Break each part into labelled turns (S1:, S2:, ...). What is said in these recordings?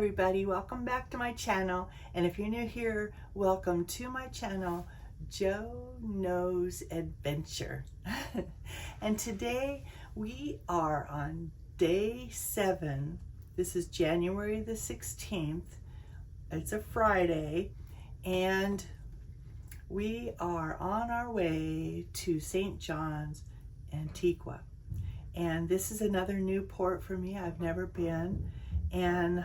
S1: everybody, welcome back to my channel, and if you're new here, welcome to my channel, Joe Knows Adventure. And today we are on day 7. This is January the 16th. It's a Friday, and we are on our way to St. John's, Antigua. And this is another new port for me. I've never been, and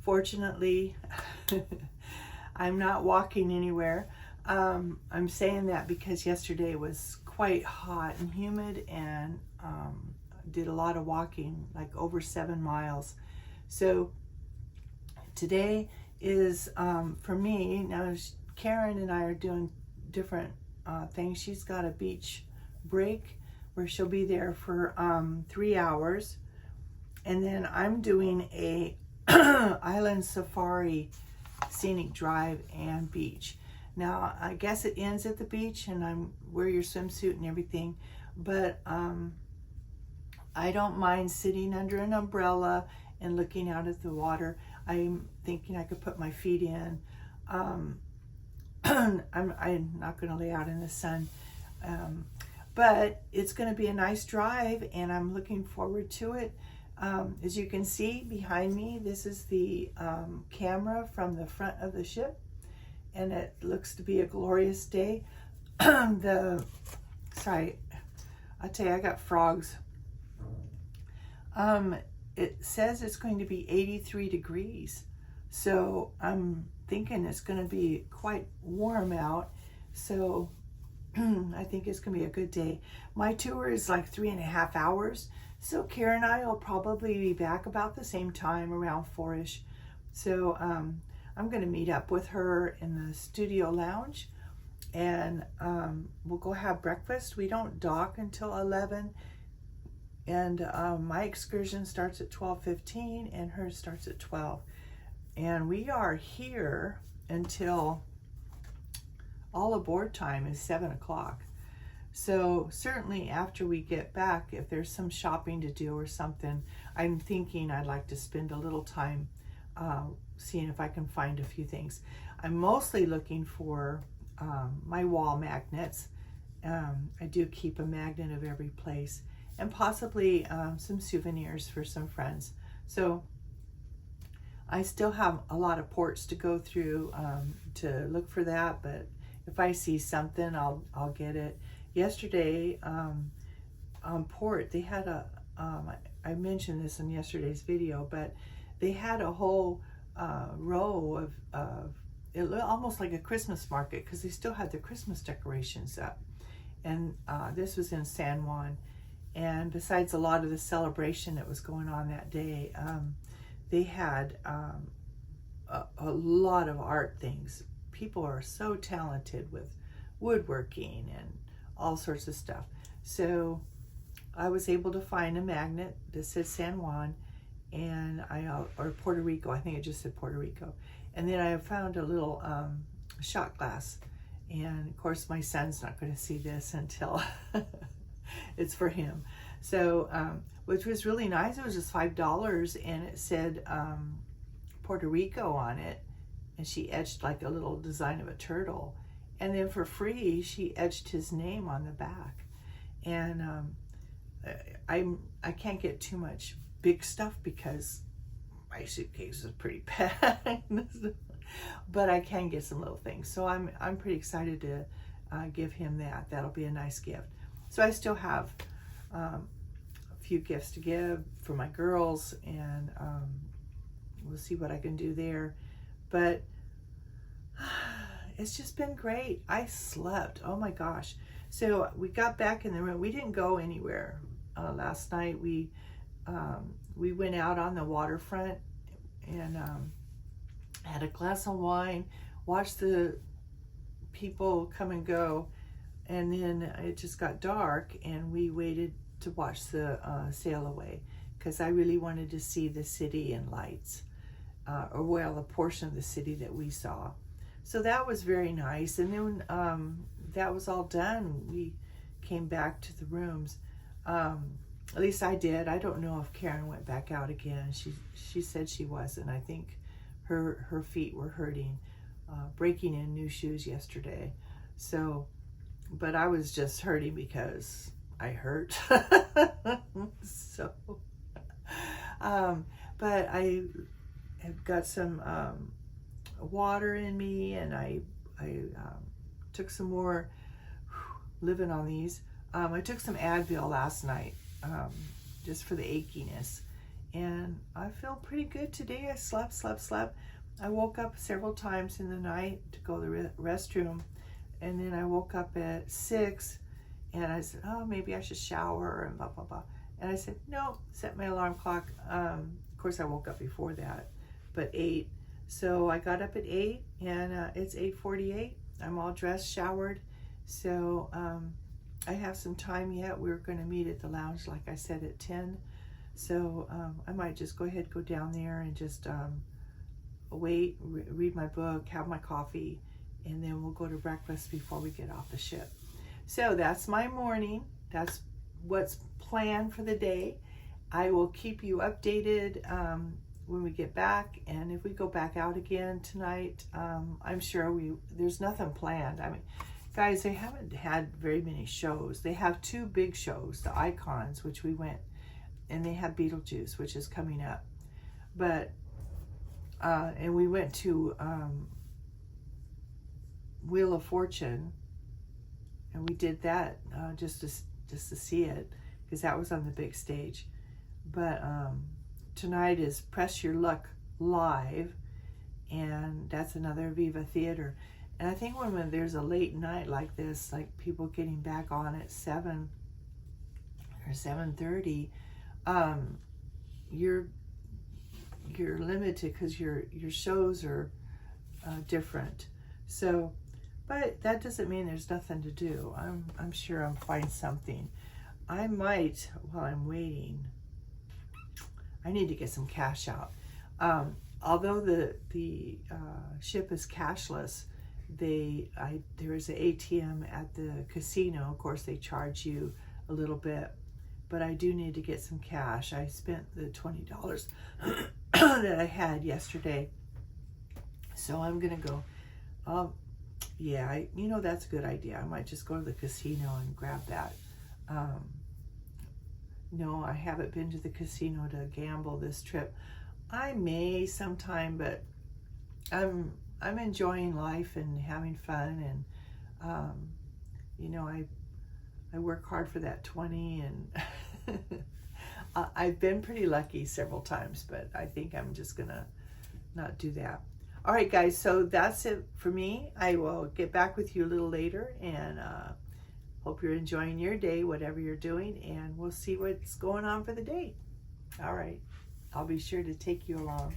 S1: fortunately I'm not walking anywhere. I'm saying that because yesterday was quite hot and humid, and did a lot of walking, like over 7 miles. So today is for me. Now Karen and I are doing different things. She's got a beach break where she'll be there for 3 hours, and then I'm doing a island safari, scenic drive and beach. Now I guess it ends at the beach, and I'm wear your swimsuit and everything, but I don't mind sitting under an umbrella and looking out at the water. I'm thinking I could put my feet in. I'm not going to lay out in the sun. But it's going to be a nice drive, and I'm looking forward to it. As you can see behind me, this is the camera from the front of the ship, and it looks to be a glorious day. Sorry, I'll tell you, I got frogs. It says it's going to be 83 degrees, so I'm thinking it's going to be quite warm out. So I think it's gonna be a good day. My tour is like 3.5 hours, so Karen and I will probably be back about the same time, around 4ish. So I'm gonna meet up with her in the studio lounge, and we'll go have breakfast. We don't dock until 11, and my excursion starts at 12:15, and hers starts at 12. And we are here until all aboard time is 7 o'clock. So certainly after we get back, if there's some shopping to do or something, I'm thinking I'd like to spend a little time seeing if I can find a few things. I'm mostly looking for my wall magnets. I do keep a magnet of every place, and possibly some souvenirs for some friends. So I still have a lot of ports to go through to look for that, but if I see something, I'll get it. Yesterday on port, they had a I mentioned this in yesterday's video, but they had a whole row of it looked almost like a Christmas market, because they still had the Christmas decorations up. And this was in San Juan, and besides a lot of the celebration that was going on that day, they had a lot of art things. People are so talented with woodworking and all sorts of stuff. So I was able to find a magnet that said San Juan, and or Puerto Rico. I think it just said Puerto Rico. And then I found a little shot glass. And of course my son's not going to see this until it's for him. So, which was really nice. It was just $5, and it said Puerto Rico on it. And she etched like a little design of a turtle. And then for free, she etched his name on the back. And I can't get too much big stuff because my suitcase is pretty packed. But I can get some little things. So I'm pretty excited to give him that. That'll be a nice gift. So I still have a few gifts to give for my girls, and we'll see what I can do there. But it's just been great. I slept. Oh my gosh. So we got back in the room. We didn't go anywhere last night. We went out on the waterfront and had a glass of wine, watched the people come and go, and then it just got dark, and we waited to watch the sail away, because I really wanted to see the city in lights. Or well, a portion of the city that we saw. So that was very nice. And then that was all done. We came back to the rooms. At least I did. I don't know if Karen went back out again. She said she wasn't. I think her feet were hurting, breaking in new shoes yesterday. So, but I was just hurting because I hurt. So, but I have got some water in me, and I took some more, living on these. I took some Advil last night, just for the achiness, and I feel pretty good today. I slept. I woke up several times in the night to go to the restroom, and then I woke up at 6, and I said, oh, maybe I should shower, and blah, blah, blah. And I said, no, set my alarm clock. Of course, I woke up before that, but 8. So I got up at 8, and it's 8:48. I'm all dressed, showered. So I have some time yet. We're going to meet at the lounge, like I said, at 10. So I might just go ahead, go down there and just wait, read my book, have my coffee, and then we'll go to breakfast before we get off the ship. So that's my morning. That's what's planned for the day. I will keep you updated when we get back, and if we go back out again tonight, I'm sure there's nothing planned. I mean, guys, they haven't had very many shows. They have 2 big shows, the Icons, which we went, and they have Beetlejuice, which is coming up. But and we went to Wheel of Fortune, and we did that just to see it, because that was on the big stage. But tonight is Press Your Luck Live, and that's another Viva Theater. And I think when there's a late night like this, like people getting back on at 7 or 7:30, you're limited because your shows are different. So, but that doesn't mean there's nothing to do. I'm sure I'll find something. I might, while I'm waiting, I need to get some cash out. Although the ship is cashless, there is an ATM at the casino. Of course, they charge you a little bit, but I do need to get some cash. I spent the $20 that I had yesterday, so I'm gonna go. Yeah, that's a good idea. I might just go to the casino and grab that. No, I haven't been to the casino to gamble this trip. I may sometime, but I'm enjoying life and having fun, and I work hard for that 20, and I've been pretty lucky several times, but I think I'm just gonna not do that. All right, guys, so that's it for me. I will get back with you a little later, and hope you're enjoying your day, whatever you're doing, and we'll see what's going on for the day. All right, I'll be sure to take you along.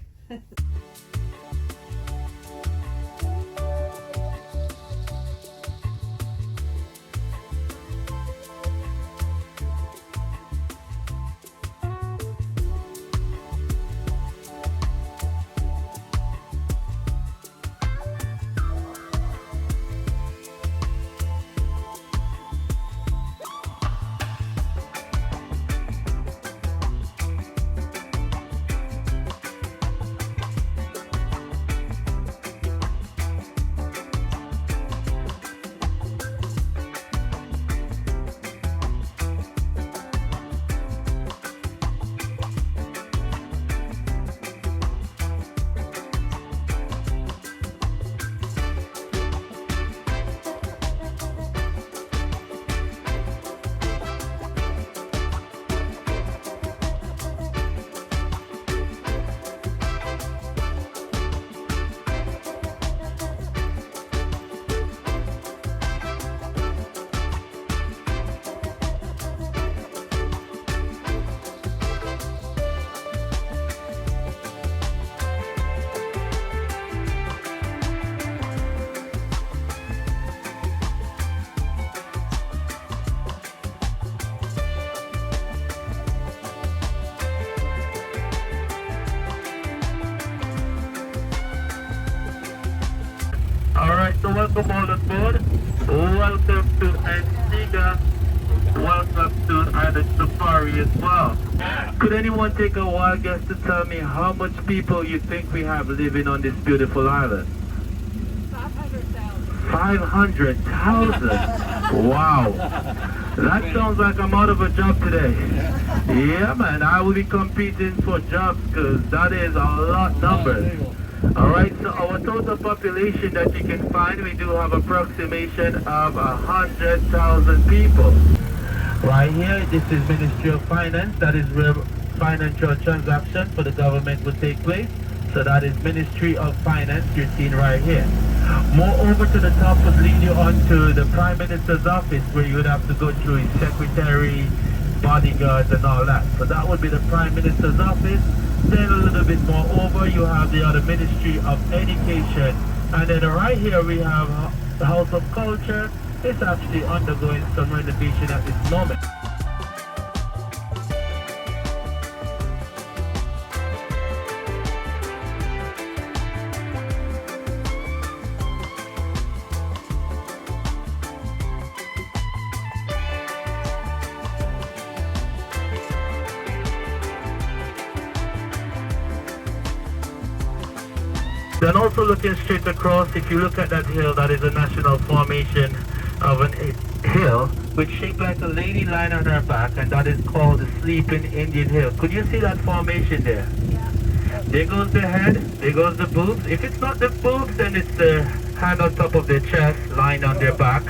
S2: So welcome all on board. Welcome to Antigua. Welcome to island safari as well. Could anyone take a wild guess to tell me how much people you think we have living on this beautiful island? 500,000. Wow. That sounds like I'm out of a job today. Yeah, man, I will be competing for jobs because that is a lot numbers. Alright, so our total population that you can find, we do have approximation of 100,000 people. Right here, this is Ministry of Finance. That is where financial transaction for the government will take place. So that is Ministry of Finance you're seeing right here. Moreover, to the top would lead you on to the Prime Minister's office, where you would have to go through his secretary, bodyguards and all that. So that would be the Prime Minister's office. Then a little bit more over, you have the other Ministry of Education. And then right here we have the House of Culture. It's actually undergoing some renovation at this moment. Then also looking straight across, if you look at that hill, that is a national formation of a hill which shaped like a lady lying on her back, and that is called the Sleeping Indian Hill. Could you see that formation there? Yeah. There goes the head, there goes the boobs. If it's not the boobs, then it's the hand on top of their chest lying on their back,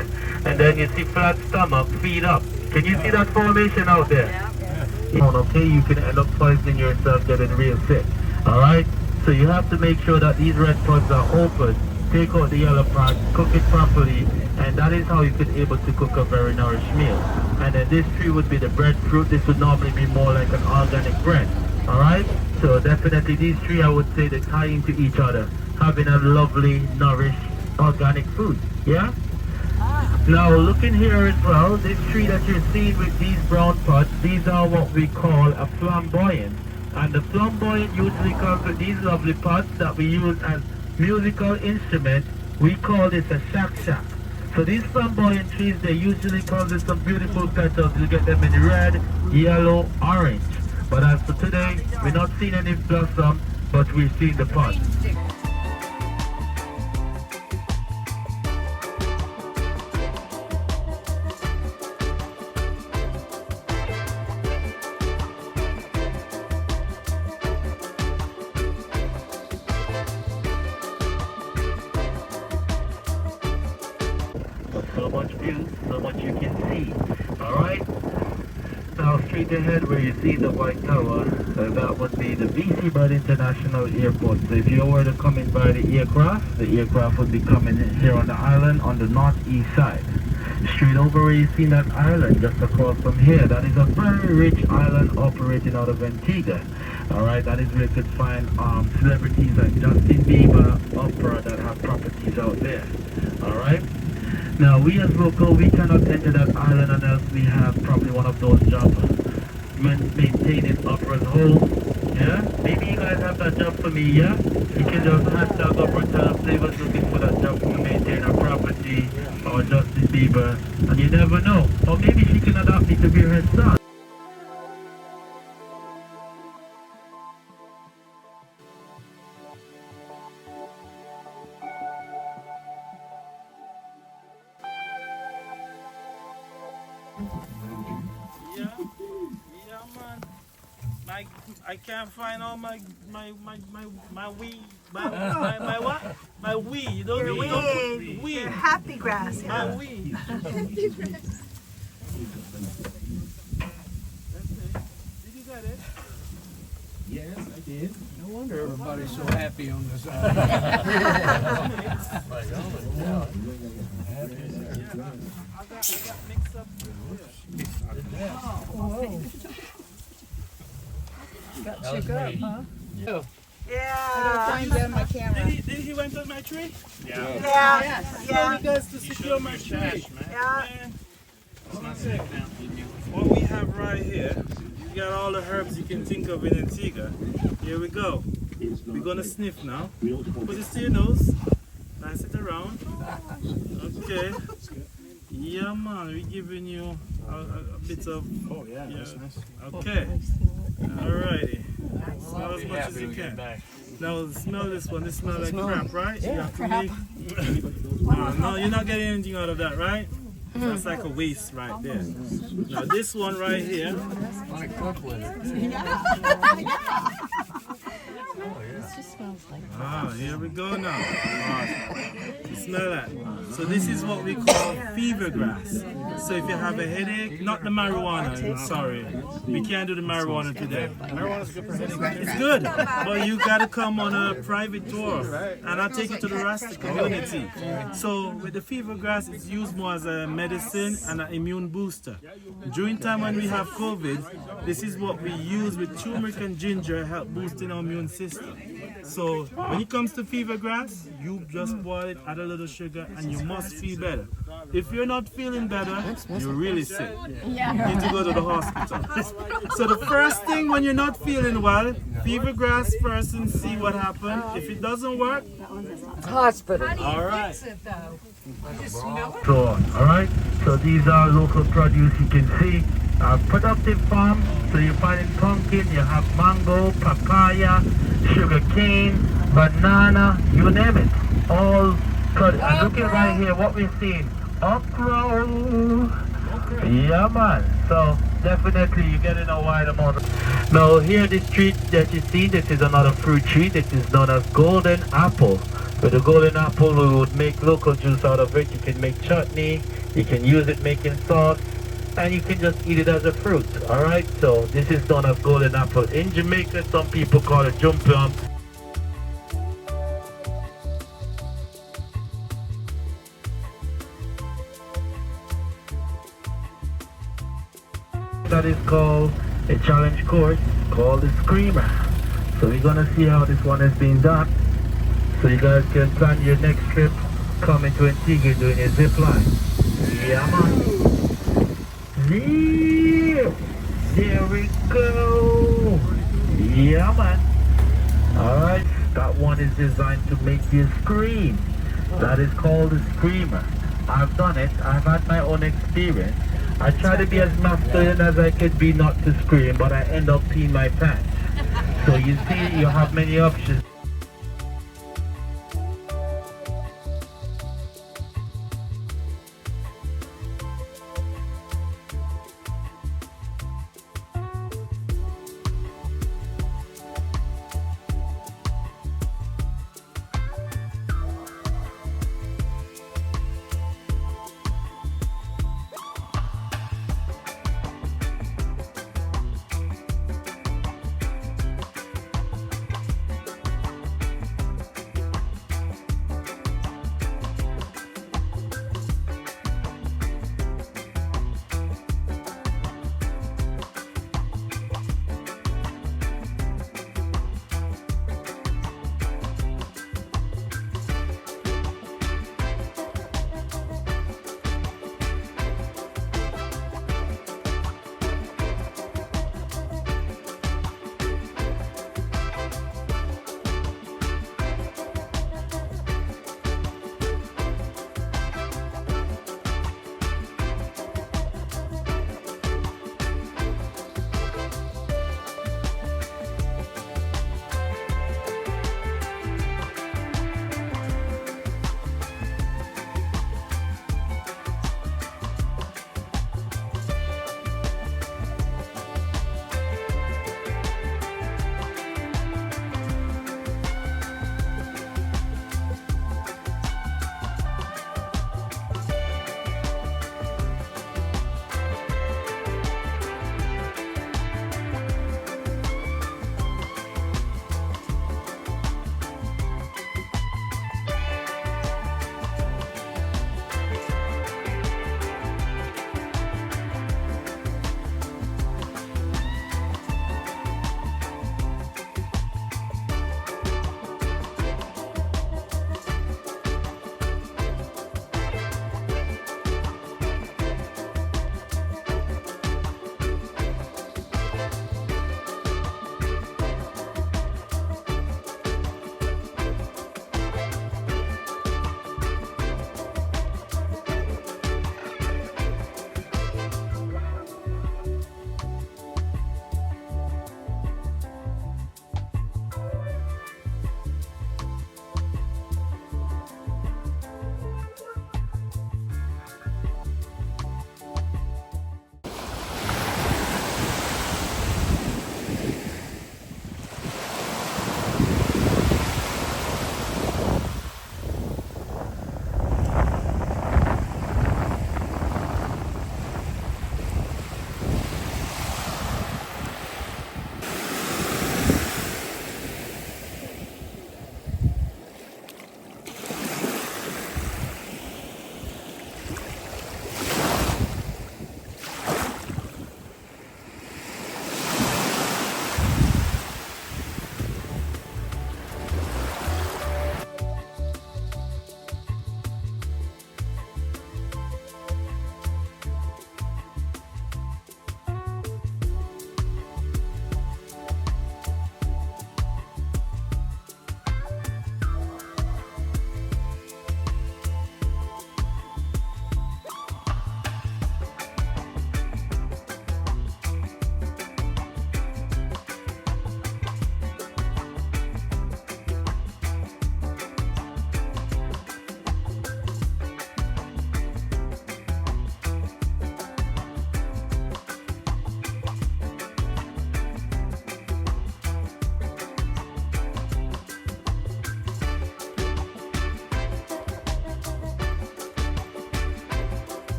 S2: and then you see flat stomach, feet up. Can you see that formation out there? Yeah. Okay, you can end up poisoning yourself, getting real sick. Alright? So you have to make sure that these red pods are open, take out the yellow part, cook it properly, and that is how you can able to cook a very nourished meal. And then this tree would be the breadfruit. This would normally be more like an organic bread. Alright? So definitely these three, I would say, they tie into each other, having a lovely, nourished, organic food. Yeah? Now looking here as well, this tree that you're seeing with these brown pods, these are what we call a flamboyant. And the flamboyant usually comes with these lovely pots that we use as musical instruments. We call this a shak-shak. So these flamboyant trees, they usually come with some beautiful petals. You get them in red, yellow, orange. But as for today, we're not seeing any blossom, but we're seeing the pots. So much view, so much you can see. Alright? Now straight ahead where you see the white tower, that would be the BC Bird International Airport. So if you were to come in by the aircraft would be coming here on the island on the northeast side. Straight over where you see that island just across from here, that is a very rich island operating out of Antigua. Alright, that is where you could find celebrities like Justin Bieber, Oprah that have properties out there. Alright? Now we as local, we cannot enter that island unless we have probably one of those jobs maintaining Opera's home. Yeah? Maybe you guys have that job for me, yeah? You can just hashtag Opera tell us they was looking for that job to maintain a property or Justin Bieber, and you never know. Or maybe she can adopt me to be her son.
S3: Yeah, man. I can't find all my weed. My what? My weed. You don't know weed.
S4: Your happy grass.
S3: My weed. That's it. Did you get it?
S5: Yes, I did. No wonder everybody's so happy on this island.
S3: I got mixed up.
S4: Got shook up, huh?
S5: Yeah.
S4: Yeah.
S6: My camera.
S3: Did he went on my tree?
S4: Yeah.
S3: I
S4: Yeah.
S3: you guys to secure my tree.
S4: Yeah.
S3: Man. One sec now. What we have right here, you got all the herbs you can think of in Antigua. Here we go. We're gonna sniff now. Put this to your nose. Pass it around. Okay. Yeah, man, we're giving you a bit of.
S5: Oh, yeah, that's nice.
S3: Okay. Alrighty. Smell as much as you can. Now smell this one. This smells like crap, right? Yeah, crap. No, you're not getting anything out of that, right? That's like a waste right there. Now this one right here.
S5: Want to cook with it?
S3: Ah, here we go now. You smell that? So this is what we call fever grass. So if you have a headache, not the marijuana, sorry. We can't do the marijuana today.
S5: Marijuana's good for headache.
S3: It's good, but you gotta come on a private tour, and I'll take you to the Rasta community. So with the fever grass, it's used more as a medicine and an immune booster. During time when we have COVID, this is what we use with turmeric and ginger, help boosting our immune system. So when it comes to fever grass, you just boil it, add a little sugar, and you must feel better. If you're not feeling better, you're really sick. You need to go to the hospital. So the first thing when you're not feeling well, fever grass first and see what happens. If it doesn't work,
S4: Hospital.
S3: all right.
S2: So, alright, so these are local produce you can see. Productive farm, so you're finding pumpkin, you have mango, papaya, sugar cane, banana, you name it. All produce. And looking right here, what we're seeing, okra. Yeah man, so definitely you're getting a wide amount of. Now here this tree that you see, this is another fruit tree. This is known as golden apple. With the golden apple we would make local juice out of it. You can make chutney, you can use it making sauce, and you can just eat it as a fruit. Alright, so this is known as golden apple. In Jamaica some people call it jumpion. That is called a challenge course called the Screamer. So we're gonna see how this one is being done. So you guys can plan your next trip coming to Antigua doing a zip line. Yeah man. Yeah. There we go. Yeah man. Alright, that one is designed to make you scream. That is called the Screamer. I've done it. I've had my own experience. I try to be as masculine as I could be not to scream, but I end up peeing my pants. So you see, you have many options.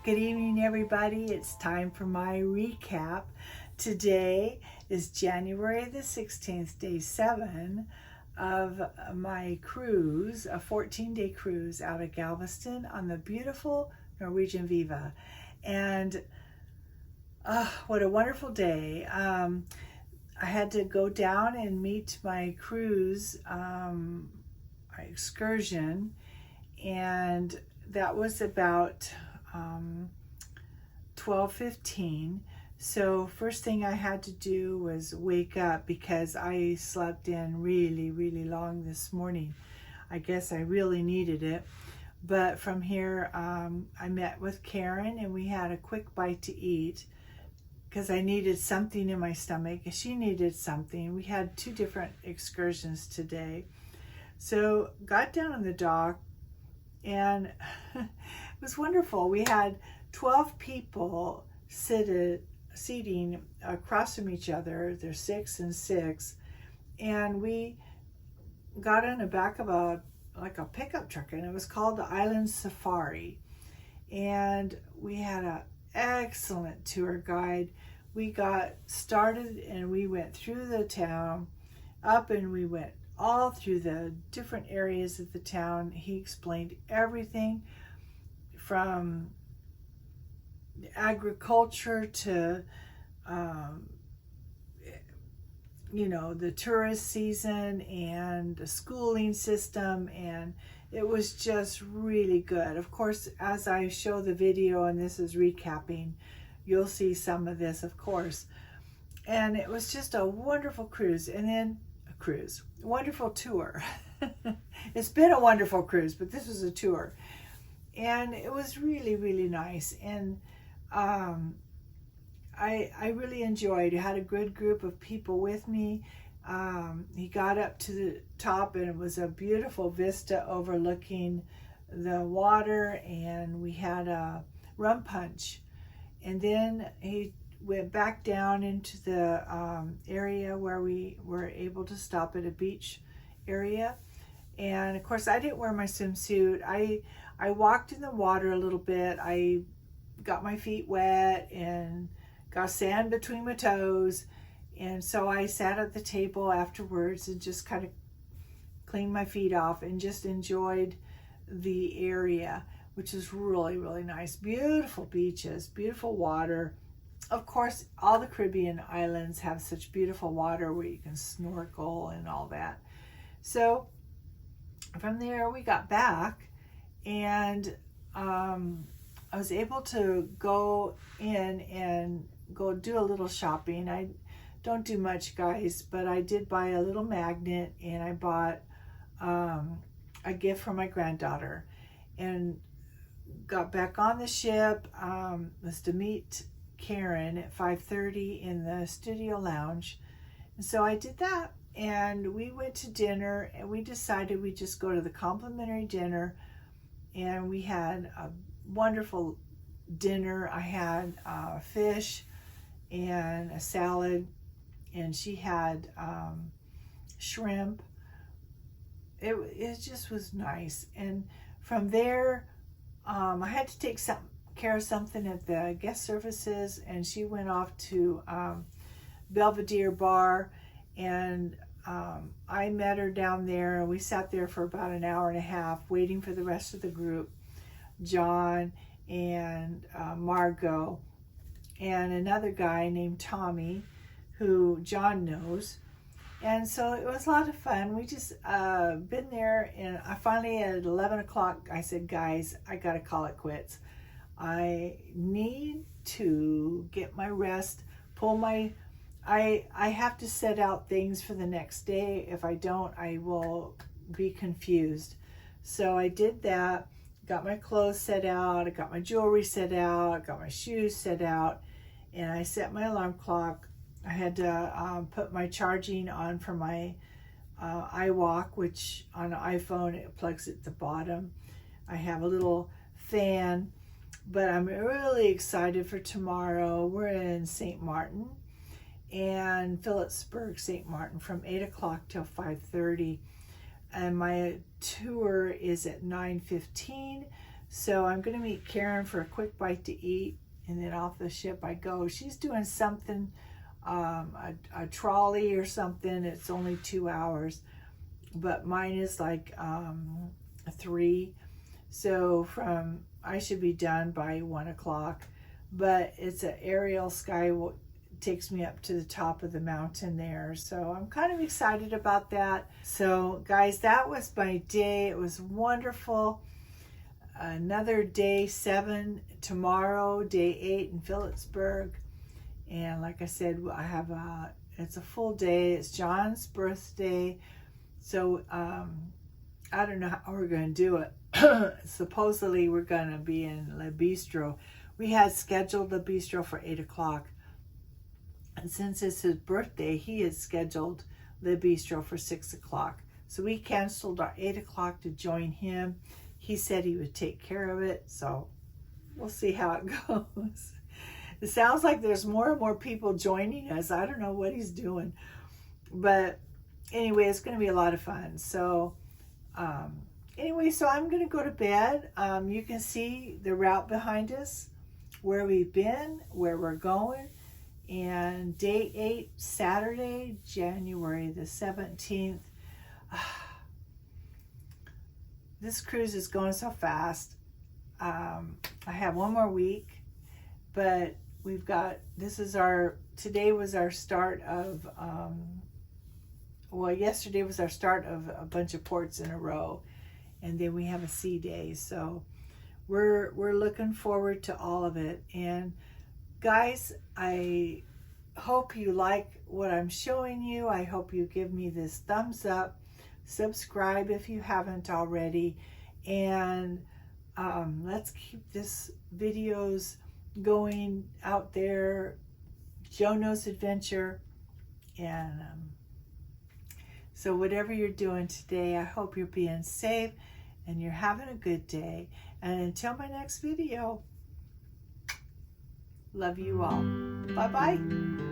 S1: Good evening, everybody. It's time for my recap. Today is January the 16th, day 7 of my cruise, a 14-day cruise out of Galveston on the beautiful Norwegian Viva. And what a wonderful day. I had to go down and meet my cruise excursion, and that was about 12:15. So first thing I had to do was wake up because I slept in really long this morning. I guess I really needed it. But from here, I met with Karen and we had a quick bite to eat because I needed something in my stomach. She needed something. We had 2 different excursions today. So got down on the dock, and it was wonderful. We had 12 people seating across from each other. There's 6 and 6, and we got in the back of a pickup truck, and it was called the Island Safari. And we had an excellent tour guide. We got started and we went through the town up, and we went all through the different areas of the town. He explained everything from agriculture to the tourist season and the schooling system, and it was just really good. Of course, as I show the video, and this is recapping, you'll see some of this, of course. And it was just a wonderful cruise, and then wonderful tour. It's been a wonderful cruise, but this was a tour, and it was really nice. And I really enjoyed it. I had a good group of people with me. He got up to the top, and it was a beautiful vista overlooking the water, and we had a rum punch. And then he went back down into the area where we were able to stop at a beach area. And of course, I didn't wear my swimsuit. I walked in the water a little bit. I got my feet wet and got sand between my toes. And so I sat at the table afterwards and just kind of cleaned my feet off and just enjoyed the area, which is really nice. Beautiful beaches, beautiful water. Of course, all the Caribbean islands have such beautiful water where you can snorkel and all that. So from there, we got back, and I was able to go in and go do a little shopping. I don't do much, guys, but I did buy a little magnet, and I bought a gift for my granddaughter, and got back on the ship. Was to meet Karen at 5:30 in the studio lounge. And so I did that, and we went to dinner, and we decided we'd just go to the complimentary dinner, and we had a wonderful dinner. I had fish and a salad, and she had shrimp. It just was nice. And from there, I had to take care of something at the guest services, and she went off to Belvedere Bar, and I met her down there, and we sat there for about an hour and a half waiting for the rest of the group, John and Margot and another guy named Tommy, who John knows. And so it was a lot of fun. We just been there, and I finally at 11 o'clock, I said, guys, I gotta call it quits. I need to get my rest, I have to set out things for the next day. If I don't, I will be confused. So I did that, got my clothes set out, I got my jewelry set out, I got my shoes set out, and I set my alarm clock. I had to put my charging on for my iWalk, which on an iPhone, it plugs at the bottom. I have a little fan, but I'm really excited for tomorrow. We're in St. Martin and Phillipsburg, St. Martin, from 8 o'clock till 5:30. And my tour is at 9:15. So I'm going to meet Karen for a quick bite to eat, and then off the ship I go. She's doing something, a trolley or something. It's only 2 hours, but mine is like 3. So I should be done by 1 o'clock, but it's an aerial sky, takes me up to the top of the mountain there. So I'm kind of excited about that. So guys, that was my day. It was wonderful. Another day 7 tomorrow, day 8 in Phillipsburg. And like I said, I have it's a full day. It's John's birthday. So I don't know how we're going to do it. Supposedly we're going to be in Le Bistro. We had scheduled the bistro for 8 o'clock. And since it's his birthday, he had scheduled Le Bistro for 6 o'clock. So we canceled our 8 o'clock to join him. He said he would take care of it. So we'll see how it goes. It sounds like there's more and more people joining us. I don't know what he's doing. But anyway, it's going to be a lot of fun. So anyway, so I'm going to go to bed. You can see the route behind us, where we've been, where we're going. And day 8, Saturday, January the 17th. This cruise is going so fast. I have 1 more week, but we've got, today was our start of, yesterday was our start of a bunch of ports in a row, and then we have a sea day. So we're looking forward to all of it. And guys, I hope you like what I'm showing you. I hope you give me this thumbs up. Subscribe if you haven't already. And let's keep this videos going out there. Jono's Adventure. And so whatever you're doing today, I hope you're being safe and you're having a good day. And until my next video, love you all. Bye-bye.